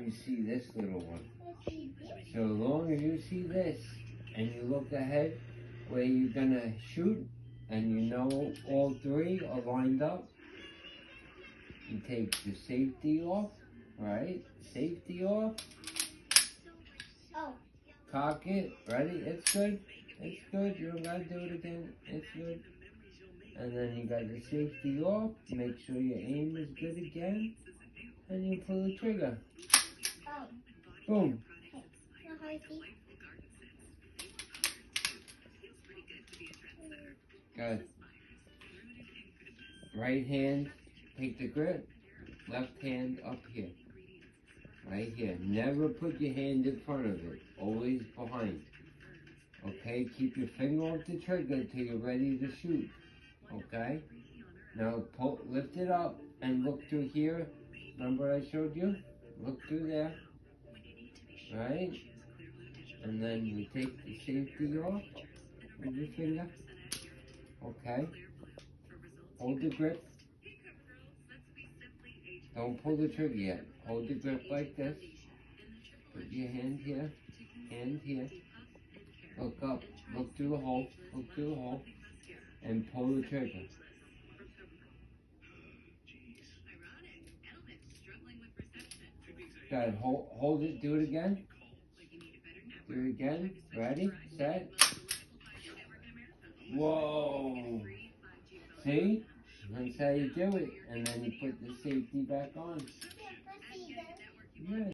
you see this little one. So long as you see this and you look ahead where you're gonna shoot and you know all three are lined up, you take the safety off, right? Safety off. Cock it, ready? It's good. It's good. You don't gotta do it again. It's good. And then you got the safety off. Make sure your aim is good again. And you pull the trigger. Boom. Good. Right hand, take the grip. Left hand up here. Right here. Never put your hand in front of it. Always behind. Okay? Keep your finger off the trigger till you're ready to shoot. Okay? Now lift it up and look through here. Remember what I showed you? Look through there. Right? And then you take the safety off with your finger. Okay? Hold the grip. Don't pull the trigger yet. Hold the grip like this. Put your hand here. Hand here. Look up. Look through the hole. Look through the hole. And pull the trigger. Good. Hold it. Do it again. Do it again. Ready? Set. Whoa. See? That's how you do it. And then you put the safety back on. Yeah.